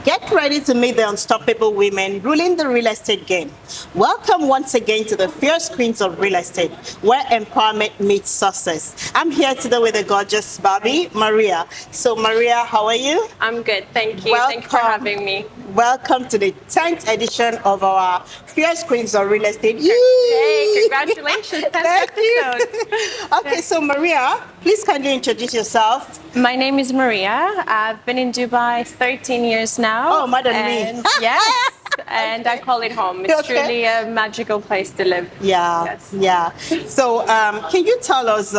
Get ready to meet the unstoppable women ruling the real estate game. Welcome once again to the Fierce Queens of Real Estate, where empowerment meets success. I'm here today with the gorgeous Bobby, Maria. So Maria, how are you? I'm good, thank you. Welcome. Thanks for having me. Welcome to the 10th edition of our Fierce Queens of Real Estate. Yay, congratulations, 10th Thank episode. you. Okay, so Maria, please kindly introduce yourself. My name is Maria. I've been in Dubai 13 years now. Oh, more than and me. Yes, and I call it home. It's truly a magical place to live. Yeah, Yes. yeah. So can you tell us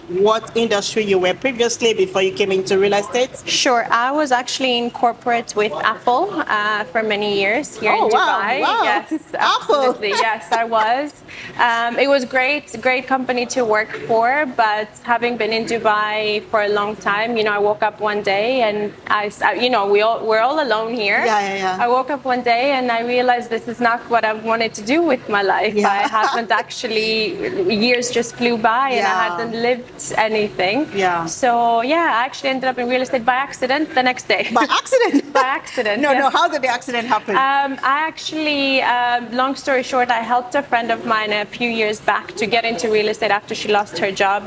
what industry you were previously before you came into real estate? Sure, I was actually in corporate with Apple for many years here in Dubai. Wow. Yes, Apple. absolutely. Yes, I was. It was great company to work for, but having been in Dubai for a long time, I woke up one day and we're all alone here. Yeah. I woke up one day and I realized this is not what I wanted to do with my life. Yeah. I haven't actually, years just flew by and I hadn't lived anything. Yeah. So I actually ended up in real estate by accident the next day. By accident? By accident. No, yes. how did the accident happen? I actually, long story short, I helped a friend of mine a few years back to get into real estate after she lost her job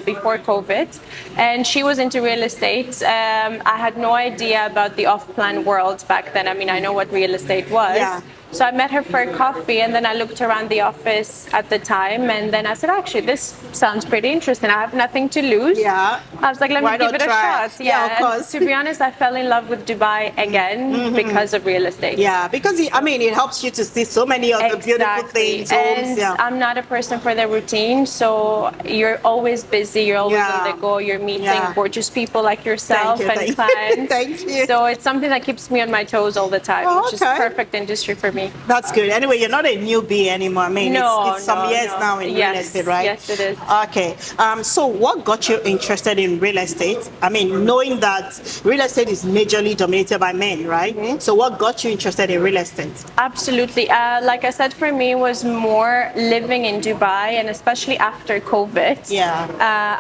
before COVID. And she was into real estate. I had no idea about the off-plan world back then. I mean, I know what real estate was. Yeah. So I met her for a coffee and then I looked around the office at the time and then I said, actually, this sounds pretty interesting. I have nothing to lose. Yeah. I was like, let me give it a shot. Yeah, of course. To be honest, I fell in love with Dubai again because of real estate. Yeah, because it helps you to see so many of the beautiful things. And I'm not a person for the routine, so you're always busy, you're always on the go, you're meeting gorgeous people like yourself and clients. Thank you. So it's something that keeps me on my toes all the time, which is perfect industry for me. That's good. Anyway, you're not a newbie anymore. I mean, it's some years now in real estate, right? Yes, it is. Okay. So what got you interested in real estate? I mean, knowing that real estate is majorly dominated by men, right? Mm-hmm. So what got you interested in real estate? Absolutely. Like I said, for me, it was more living in Dubai, and especially after COVID. Yeah.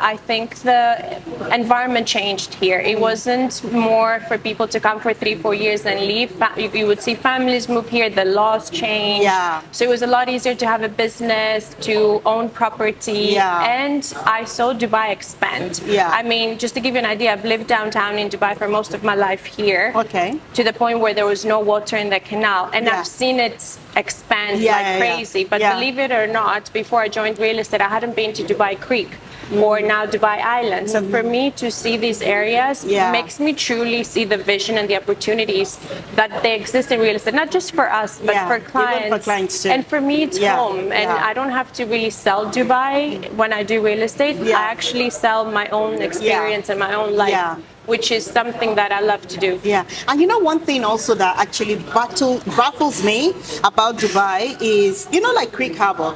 I think the environment changed here. It wasn't more for people to come for 3-4 years and leave. You would see families move here. The laws changed. Yeah. So it was a lot easier to have a business, to own property. Yeah. And I saw Dubai expand. Yeah. I mean, just to give you an idea, I've lived downtown in Dubai for most of my life here. Okay. To the point where there was no water in the canal. And I've seen it expand like crazy. But believe it or not, before I joined real estate, I hadn't been to Dubai Creek or now Dubai Island. So for me to see these areas makes me truly see the vision and the opportunities that they exist in real estate, not just for us, but for clients. Even for clients too. And for me, it's home. And I don't have to really sell Dubai when I do real estate. I actually sell my own experience and my own life. Which is something that I love to do. Yeah, and one thing also that actually baffles me about Dubai is, like Creek Harbor.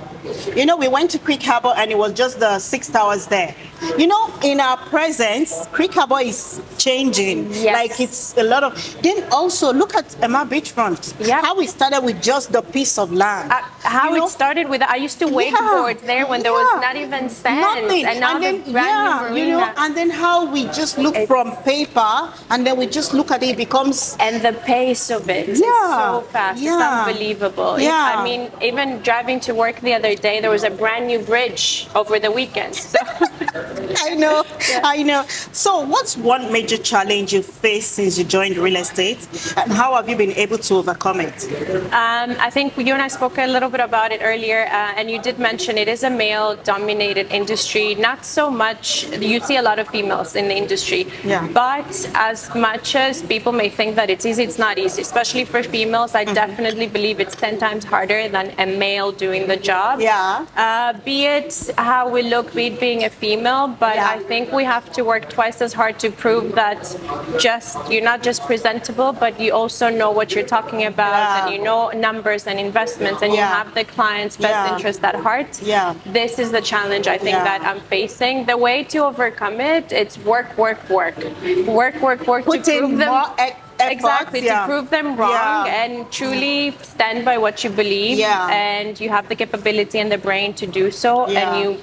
We went to Creek Harbor and it was just the 6 towers there. In our presence, Creek Harbor is changing. Yes. Like it's a lot of. Then also look at Emma Beachfront. Yeah. How we started with just the piece of land. How it started with, I used to wakeboard there when there was not even sand. Nothing. And now then, the brand new marina. and then how we just look from paper and then we just look at it, it becomes. And the pace of it is so fast. It's unbelievable. Yeah. I mean, even driving to work the other day, there was a brand new bridge over the weekend. So. I know. So what's one major challenge you faced since you joined real estate, and how have you been able to overcome it? I think you and I spoke a little bit about it earlier, and you did mention it is a male-dominated industry. Not so much, you see a lot of females in the industry, but as much as people may think that it's easy, it's not easy, especially for females. I definitely believe it's 10 times harder than a male doing the job. Be it how we look, be it being a female, but I think we have to work twice as hard to prove that you're not just presentable, but you also know what you're talking about, and you know numbers and investments, and you have the client's best interest at heart. This is the challenge I think that I'm facing. The way to overcome it, it's work Put to in prove them. more Exactly, to prove them wrong and truly stand by what you believe, and you have the capability and the brain to do so, and you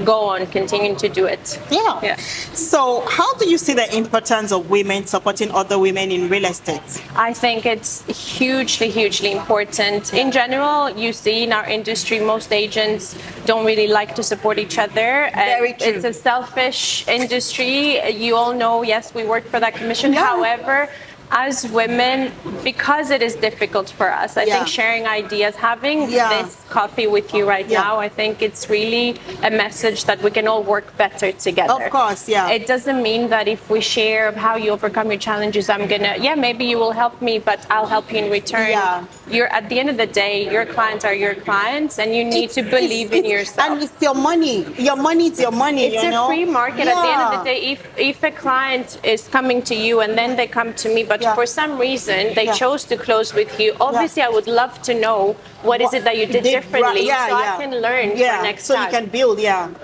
go on continuing to do it. Yeah. So how do you see the importance of women supporting other women in real estate? I think it's hugely important. In general, you see in our industry, most agents don't really like to support each other. Very true. It's a selfish industry. You all know, yes, we work for that commission. Yeah. However, as women, because it is difficult for us, I think sharing ideas, having this coffee with you right now, I think it's really a message that we can all work better together. Of course, yeah. It doesn't mean that if we share of how you overcome your challenges, I'm gonna, maybe you will help me, but I'll help you in return. Yeah. You're, at the end of the day, your clients are your clients, and you need to believe in yourself. And it's your money. Your money is your money. It's a free market. At the end of the day, if a client is coming to you and then they come to me, but for some reason they chose to close with you, obviously I would love to know what is it that you did differently, I can learn for next time. So you can build,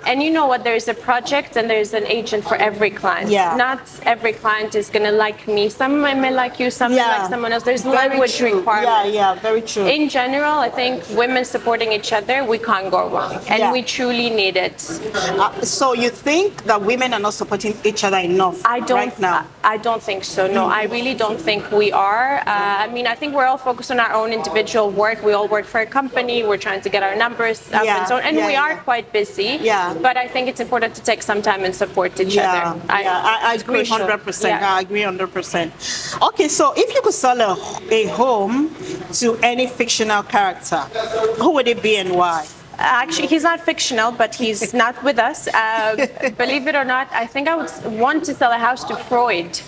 And you know what? There's a project and there's an agent for every client. Not every client is going to like me. Some may like you, some may like someone else. There's language requirements. Very true. In general, I think women supporting each other, we can't go wrong. And we truly need it. So you think that women are not supporting each other enough right now? I don't think so, no. I really don't think we are. I mean, I think we're all focused on our own individual work. We all work for a company. We're trying to get our numbers up and so on. And we are quite busy. But I think it's important to take some time and support each other. I agree 100%. I agree 100%. Okay, so if you could sell a home to any fictional character, who would it be and why? Actually, he's not fictional, but he's not with us. Believe it or not, I think I would want to sell a house to Freud.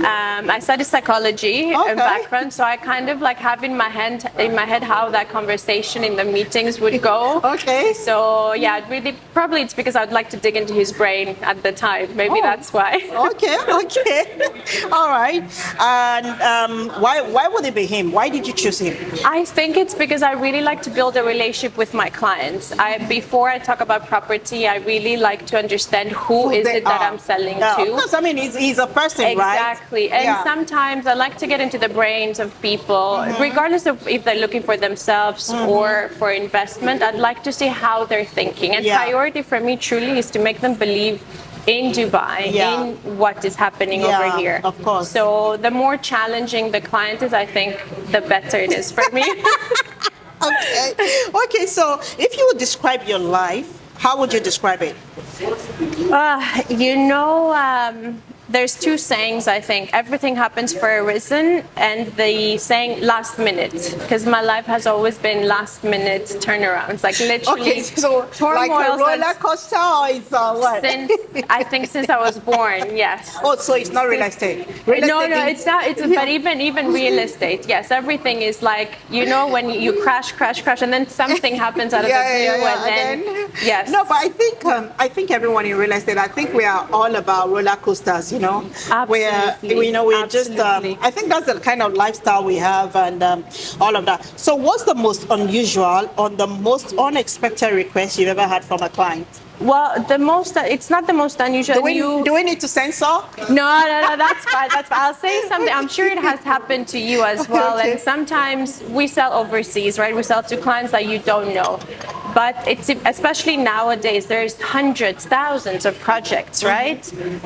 I studied psychology background, so I kind of like have in my head how that conversation in the meetings would go. So yeah, probably it's because I'd like to dig into his brain at the time. Maybe that's why. Okay. All right. And why would it be him? Why did you choose him? I think it's because I really like to build a relationship with my clients. Before I talk about property, I really like to understand who is it that I'm selling to. Of course, I mean, he's a person, right? Exactly. And sometimes I like to get into the brains of people, regardless of if they're looking for themselves or for investment. I'd like to see how they're thinking. And priority for me truly is to make them believe in Dubai, in what is happening over here. Of course. So the more challenging the client is, I think, the better it is for me. Okay, so if you would describe your life, how would you describe it? There's two sayings, I think. Everything happens for a reason, and the saying last minute, because my life has always been last minute turnarounds, like literally turmoil. Like a roller coaster, or it's what? Since I was born, yes. Oh, so it's not real estate? No, it's not. But even real estate, yes. Everything is like, when you crash, and then something happens out of the blue, and then yes. No, but I think everyone in real estate, I think we are all about roller coasters, where we're just I think that's the kind of lifestyle we have, and all of that. So what's the most unusual or the most unexpected request you've ever had from a client? Well, it's not the most unusual. Do we need to censor? No, that's fine. I'll say something. I'm sure it has happened to you as well. And sometimes we sell overseas, right? We sell to clients that you don't know. But it's especially nowadays, there's hundreds, thousands of projects, right?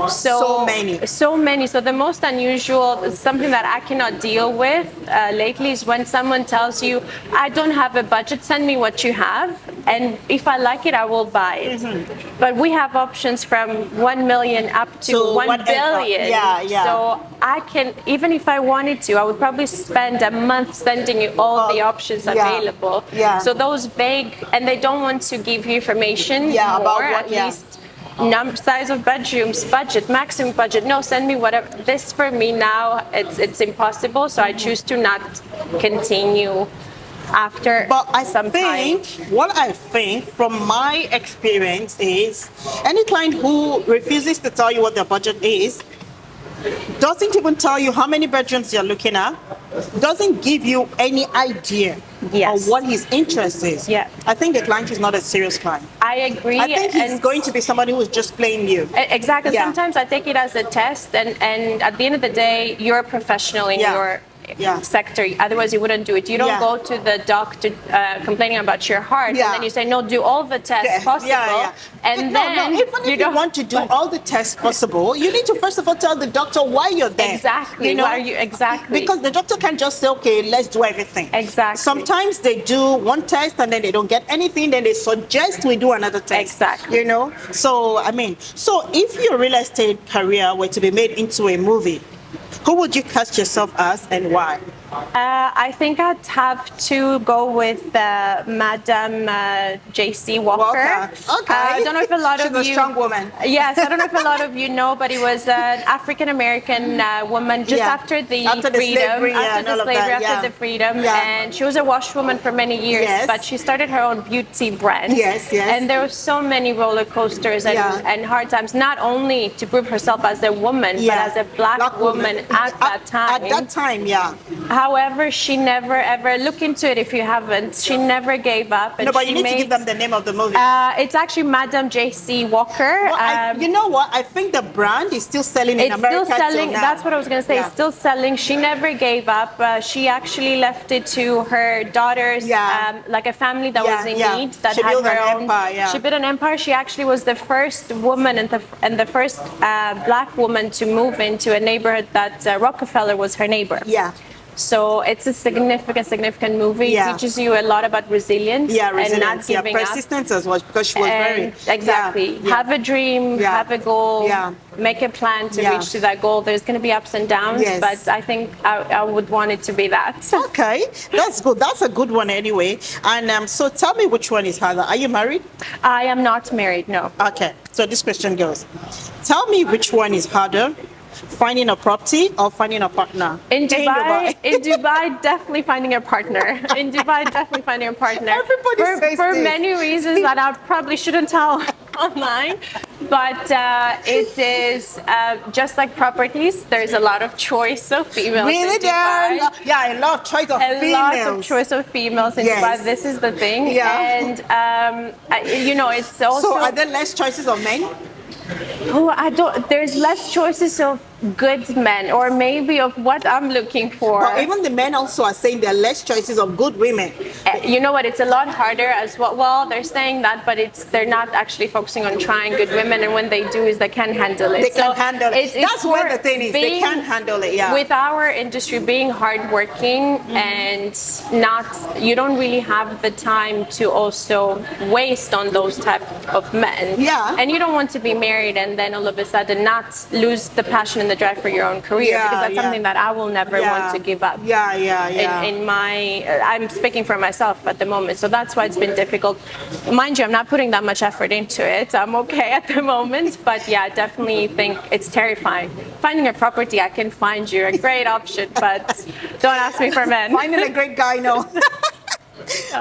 So many. So the most unusual, something that I cannot deal with lately is when someone tells you, I don't have a budget, send me what you have. And if I like it, I will buy it. But we have options from 1 million up to 1 billion. So I can, even if I wanted to, I would probably spend a month sending you all the options available. So those vague, and they don't want to give you information more, about what, at least size of bedrooms, budget, maximum budget. No, send me whatever. This for me now, it's impossible. So I choose to not continue after some time. What I think from my experience is any client who refuses to tell you what their budget is, doesn't even tell you how many bedrooms you're looking at, doesn't give you any idea of what his interest is. I think the client is not a serious client. I agree. I think he's going to be somebody who's just playing you. Exactly. Sometimes I take it as a test, and at the end of the day, you're a professional in sector. Otherwise, you wouldn't do it. You don't go to the doctor complaining about your heart, and then you say, no, do all the tests possible. And then even if you want to do all the tests possible, you need to first of all tell the doctor why you're there. Exactly. You know? Why are you exactly? Because the doctor can't just say, okay, let's do everything. Exactly. Sometimes they do one test and then they don't get anything, then they suggest we do another test. Exactly. You know? So if your real estate career were to be made into a movie, who would you cast yourself as and why? I think I'd have to go with Madam J.C. Walker. Okay. I don't know if a lot She's of a you. strong woman. Yes, I don't know if a lot of you know, but it was an African American woman just after the freedom, after the freedom, and she was a washwoman for many years. But she started her own beauty brand. Yes. And there were so many roller coasters and hard times, not only to prove herself as a woman, but as a black woman at that time. At that time, However, she never ever, look into it if you haven't, she never gave up. And no, but you need to give them the name of the movie. It's actually Madam J.C. Walker. Well, you know what? I think the brand is still selling in America. It's still selling. That's what I was going to say. It's still selling. She never gave up. She actually left it to her daughters, like a family that was in need, that had her own empire. She built an empire. She actually was the first woman and the first black woman to move into a neighborhood that Rockefeller was her neighbor. So it's a significant movie. It teaches you a lot about resilience, and not giving persistence as well, because she was very have a dream, have a goal, make a plan to reach to that goal. There's going to be ups and downs, but I think I would want it to be that. Okay, that's good. That's a good one anyway. And so tell me, which one is harder? Are you married? I am not married, no. Okay, so this question goes, tell me which one is harder, finding a property or finding a partner? In Dubai, definitely finding a partner. In Dubai, definitely finding a partner. Everybody says for this. many reasons that I probably shouldn't tell online. But it is just like properties. There's a lot of choice of females in Dubai. A lot of choice of females. A lot of choice of females in Dubai. This is the thing. And it's also. So are there less choices of men? There's less choices of good men, or maybe of what I'm looking for. But even the men also are saying there are less choices of good women. You know what? It's a lot harder as well. Well, they're saying that, but they're not actually focusing on trying good women, and when they do, is they can't handle it. They can't handle it. That's where the thing is. They can't handle it. With our industry being hardworking and you don't really have the time to also waste on those type of men. And you don't want to be married and then all of a sudden not lose the passion and the drive for your own career, because that's something that I will never want to give up. I'm speaking for myself at the moment, so that's why it's been difficult. Mind you, I'm not putting that much effort into it. I'm okay at the moment, but I definitely think it's terrifying. Finding a property, I can find you a great option, but don't ask me for men. Finding a great guy, no.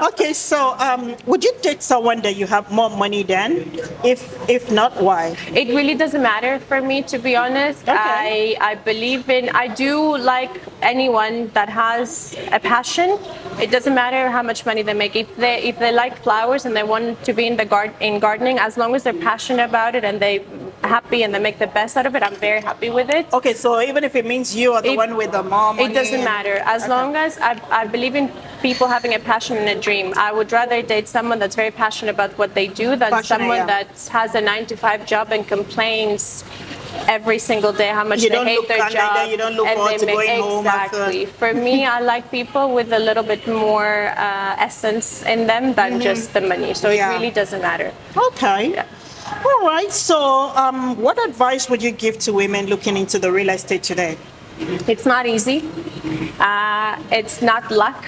Okay, so would you date someone that you have more money than? If not, why? It really doesn't matter for me, to be honest. I believe I do like anyone that has a passion. It doesn't matter how much money they make. If they like flowers and they want to be in gardening, as long as they're passionate about it and they're happy and they make the best out of it, I'm very happy with it. Okay, so even if it means you are the one with the more money, it doesn't matter. As long as I believe in people having a passion and a dream. I would rather date someone that's very passionate about what they do than someone that has a 9-to-5 job and complains every single day how much they hate their job. You don't look forward to going home after. For me, I like people with a little bit more essence in them than just the money. So it really doesn't matter. Okay. All right. So what advice would you give to women looking into the real estate today? It's not easy. It's not luck.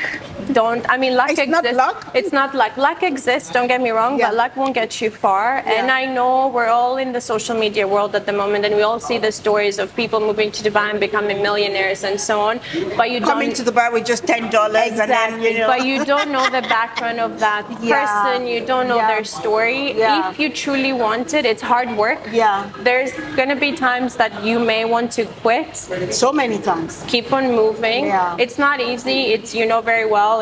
Luck exists. Not luck? It's not luck. Luck exists, don't get me wrong, but luck won't get you far. And I know we're all in the social media world at the moment, and we all see the stories of people moving to Dubai and becoming millionaires and so on. But you coming to Dubai with just $10 and then, But you don't know the background of that person. You don't know their story. If you truly want it, it's hard work. There's gonna be times that you may want to quit. So many times. Keep on moving. It's not easy. It's very well.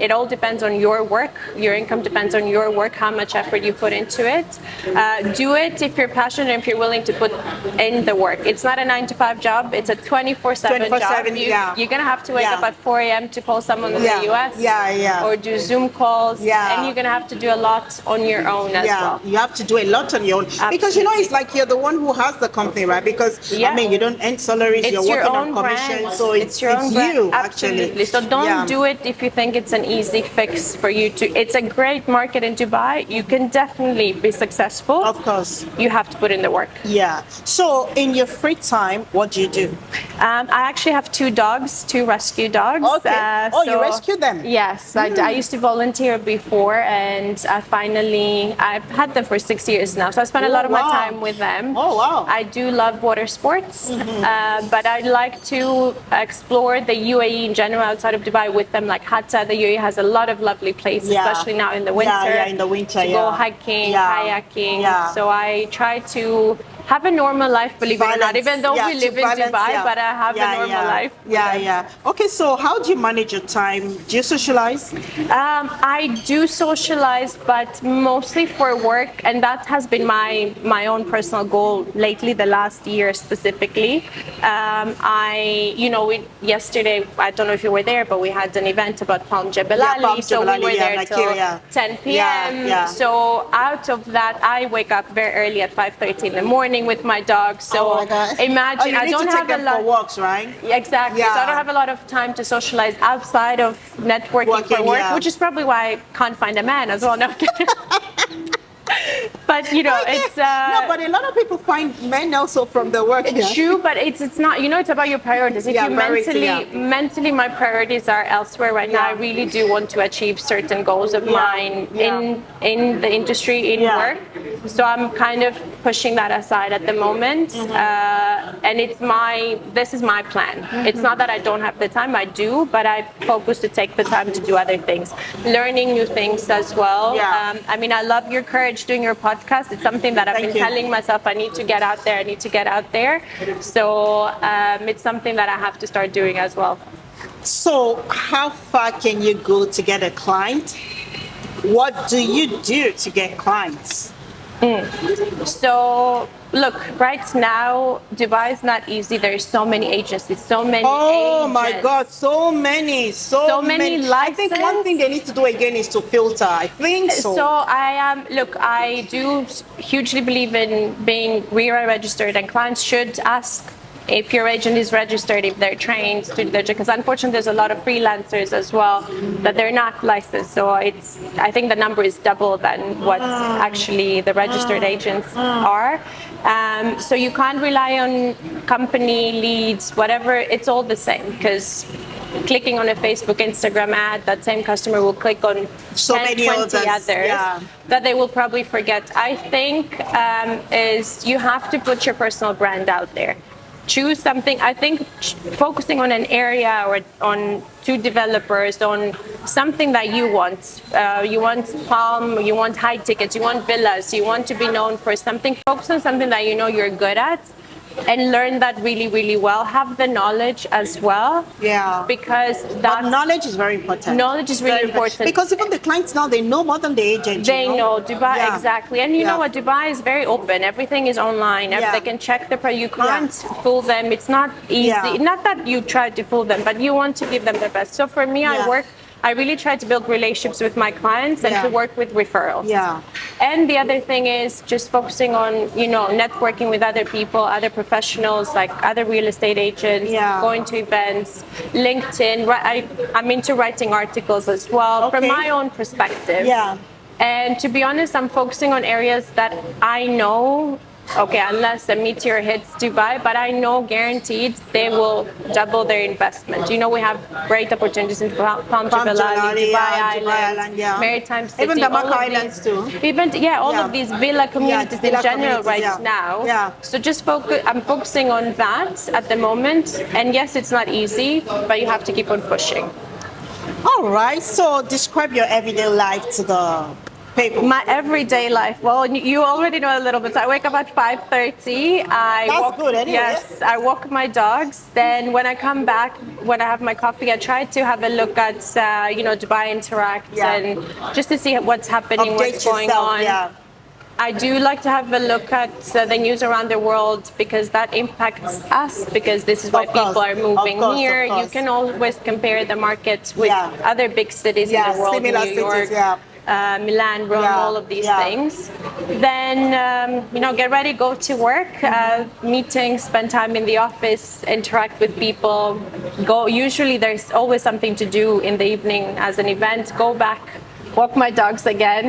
it all depends on your work. Your income depends on your work, how much effort you put into it. Do it if you're passionate, if you're willing to put in the work. It's not a 9 to 5 job. It's a 24/7 job. You're gonna have to wake up at 4 a.m. to call someone in the US, or do Zoom calls, and you're gonna have to do a lot on your own as well. You have to do a lot on your own. Absolutely. Because it's like you're the one who has the company, right? Because I mean, you don't earn salaries, it's you're working your on commission, brand. so it's your own brand. you Absolutely. actually. So don't do it if you think it's an easy fix for you to. It's a great market in Dubai. You can definitely be successful. Of course. You have to put in the work. Yeah. So in your free time, what do you do? I actually have 2 dogs, 2 rescue dogs. Okay. You rescue them? Yes. I used to volunteer before, and I've had them for 6 years now. So I spend a lot of my time with them. Oh, wow. I do love water sports, but I like to explore the UAE in general outside of Dubai with them. Like Hatta, the UAE has a lot of lovely places, especially now in the winter. Yeah, in the winter, to go hiking, kayaking. So I try to have a normal life, believe it or not, even though we live in Dubai, but I have a normal life. Okay, so how do you manage your time? Do you socialize? I do socialize, but mostly for work, and that has been my own personal goal lately, the last year specifically. Yesterday, I don't know if you were there, but we had an event about Palm Jebel Ali, so we were there till 10 p.m. So out of that, I wake up very early at 5:30 in the morning with my dog. So imagine I don't have a lot for walks, right? Exactly. So I don't have a lot of time to socialize outside of networking for work, which is probably why I can't find a man as well. No. But it's no, but a lot of people find men also from the work. It's true, but it's not. It's about your priorities. If you mentally, my priorities are elsewhere right now. I really do want to achieve certain goals of mine in the industry, in work. So I'm kind of pushing that aside at the moment, and this is my plan. It's not that I don't have the time. I do, but I focus to take the time to do other things, learning new things as well. I love your courage doing your podcast. It's something that I've been telling myself I need to get out there. So it's something that I have to start doing as well. So how far can you go to get a client? What do you do to get clients? So look, right now Dubai is not easy. There's so many agencies, so many agents. My God, so many licenses. I think one thing they need to do again is to filter. I think so. So I do hugely believe in being RERA registered, and clients should ask if your agent is registered, if they're trained to do their job, because unfortunately there's a lot of freelancers as well that they're not licensed. So I think the number is double than what actually the registered agents are. So you can't rely on company leads, whatever. It's all the same, because clicking on a Facebook, Instagram ad, that same customer will click on 20 others that they will probably forget. I think is you have to put your personal brand out there. Choose something. I think focusing on an area or on 2 developers, on something that you want. You want Palm, you want high tickets, you want villas, you want to be known for something. Focus on something that you're good at, and learn that really, really well. Have the knowledge as well. Because but knowledge is very important. Knowledge is really important. Because even the clients now, they know more than the agent. They know Dubai, exactly. And you know what? Dubai is very open. Everything is online. They can check the price. You can't fool them. It's not easy. Not that you try to fool them, but you want to give them the best. So for me, I really try to build relationships with my clients and to work with referrals. And the other thing is just focusing on, networking with other people, other professionals, like other real estate agents, going to events, LinkedIn. I'm into writing articles as well from my own perspective. And to be honest, I'm focusing on areas that I know. Okay, unless a meteor hits Dubai, but I know guaranteed they will double their investment. We have great opportunities in Palm Jebel Ali, Dubai Island, Maritime City, even the Makkah Islands too. All of these villa communities in general now. So just I'm focusing on that at the moment. And yes, it's not easy, but you have to keep on pushing. All right. So describe your everyday life to the people? My everyday life. Well, you already know a little bit. So I wake up at 5:30. That's good anyway. Yes, I walk my dogs. Then when I come back, when I have my coffee, I try to have a look at Dubai Interact and just to see what's happening, Update what's going yourself, on. yeah. I do like to have a look at the news around the world because that impacts us, because this is why people are moving here. You can always compare the markets with other big cities in the world, similar New York, cities, Milan, Rome, all of these things. Then, get ready, go to work, meetings, spend time in the office, interact with people. Usually there's always something to do in the evening as an event. Go back, walk my dogs again.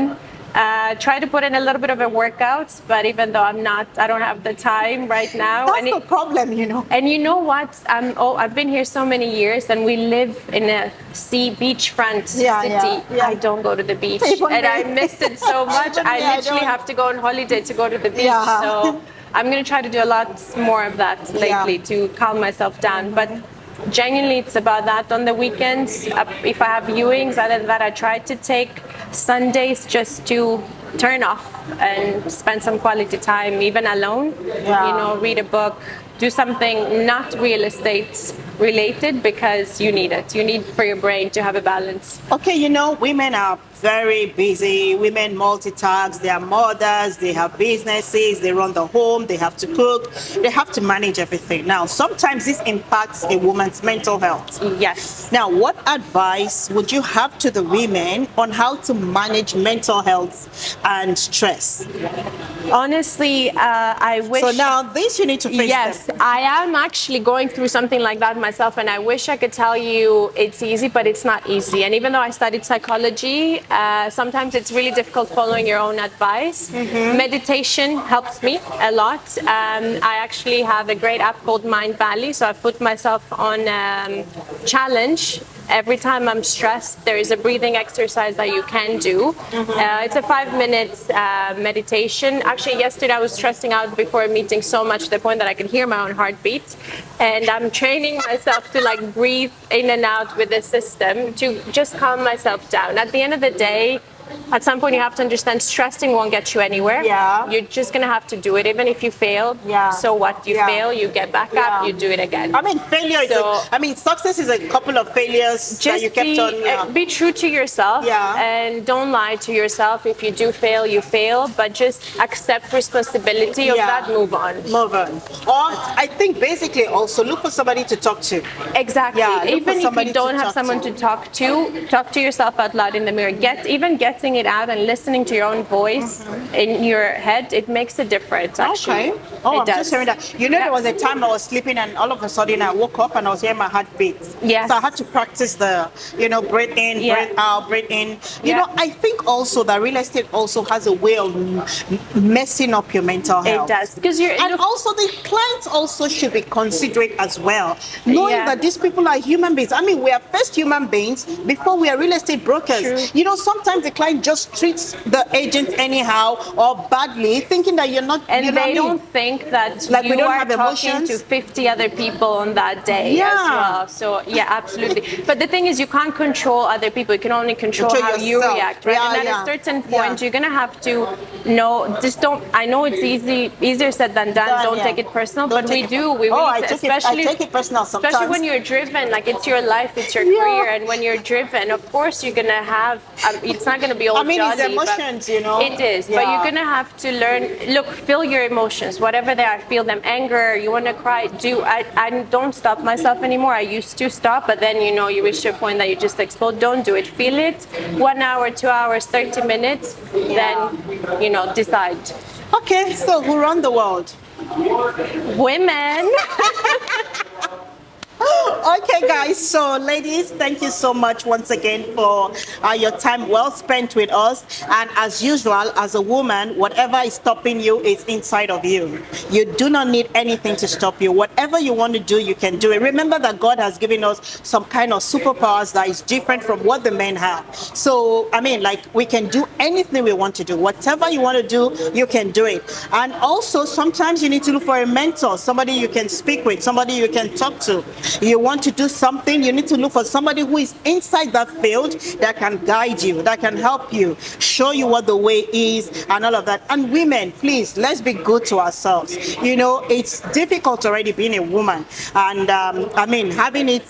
Try to put in a little bit of a workout, but even though I don't have the time right now. That's the problem, And you know what? I've been here so many years, and we live in a beachfront city. I don't go to the beach, and I miss it so much. I literally have to go on holiday to go to the beach. So I'm going to try to do a lot more of that lately to calm myself down. But genuinely, it's about that on the weekends. If I have viewings, other than that, I try to take Sundays just to turn off and spend some quality time, even alone. Read a book, do something not real estate related, because you need it. You need for your brain to have a balance. Okay, women are very busy. Women multitask. They are mothers. They have businesses. They run the home. They have to cook. They have to manage everything. Now, sometimes this impacts a woman's mental health. Yes. Now, what advice would you have to the women on how to manage mental health and stress? Honestly, I wish... So now this you need to face them. I am actually going through something like that myself, and I wish I could tell you it's easy, but it's not easy. And even though I studied psychology, sometimes it's really difficult following your own advice. Meditation helps me a lot. I actually have a great app called Mind Valley, so I put myself on challenge. Every time I'm stressed, there is a breathing exercise that you can do. It's a 5-minute meditation. Actually, yesterday I was stressing out before a meeting so much to the point that I could hear my own heartbeat. And I'm training myself to breathe in and out with the system to just calm myself down. At the end of the day, at some point you have to understand stressing won't get you anywhere. You're just going to have to do it. Even if you fail, so what? You fail, you get back up, you do it again. Failure success is a couple of failures that you kept on. Be true to yourself and don't lie to yourself. If you do fail, you fail, but just accept responsibility of that, move on. Or I think basically also look for somebody to talk to. Exactly. Even if you don't have someone to talk to yourself out loud in the mirror. Getting it out and listening to your own voice in your head, it makes a difference, actually. Okay. I'm just hearing that. There was a time I was sleeping and all of a sudden I woke up and I was hearing my heartbeat. Yes. So I had to practice the, breathe in, breathe out, breathe in. I think also that real estate also has a way of messing up your mental health. It does. And also the clients also should be considerate as well, knowing that these people are human beings. We are first human beings before we are real estate brokers. True. Sometimes the client just treats the agent anyhow or badly, thinking that you're not. And they don't think that you we don't are have talking emotions. to 50 other people on that day as well. So absolutely. But the thing is, you can't control other people. You can only control how you react, right? And at a certain point, you're gonna have to know. Just don't. I know it's easier said than done. Don't take it personal, but we do. We really, I take it personal sometimes. Especially when you're driven. It's your life, it's your career, and when you're driven, of course you're gonna have. It's not gonna be all jolly. It's emotions, It is, but you're gonna have to learn. Look, feel your emotions, whatever they are. Feel them. Anger. You want to cry. I don't stop myself anymore. I used to stop, but then you reach a point that you just explode. Don't do it. Feel it. 1 hour, 2 hours, 30 minutes. Then decide. Okay, so who run the world? Women. Okay, guys. So, ladies, thank you so much once again for your time well spent with us. And as usual, as a woman, whatever is stopping you is inside of you. You do not need anything to stop you. Whatever you want to do, you can do it. Remember that God has given us some kind of superpowers that is different from what the men have. So, we can do anything we want to do. Whatever you want to do, you can do it. And also, sometimes you need to look for a mentor, somebody you can speak with, somebody you can talk to. You want to do something, you need to look for somebody who is inside that field that can guide you, that can help you, show you what the way is and all of that. And women, please, let's be good to ourselves. It's difficult already being a woman, and having it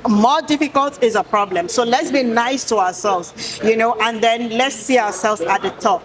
more difficult is a problem. So let's be nice to ourselves, and then let's see ourselves at the top.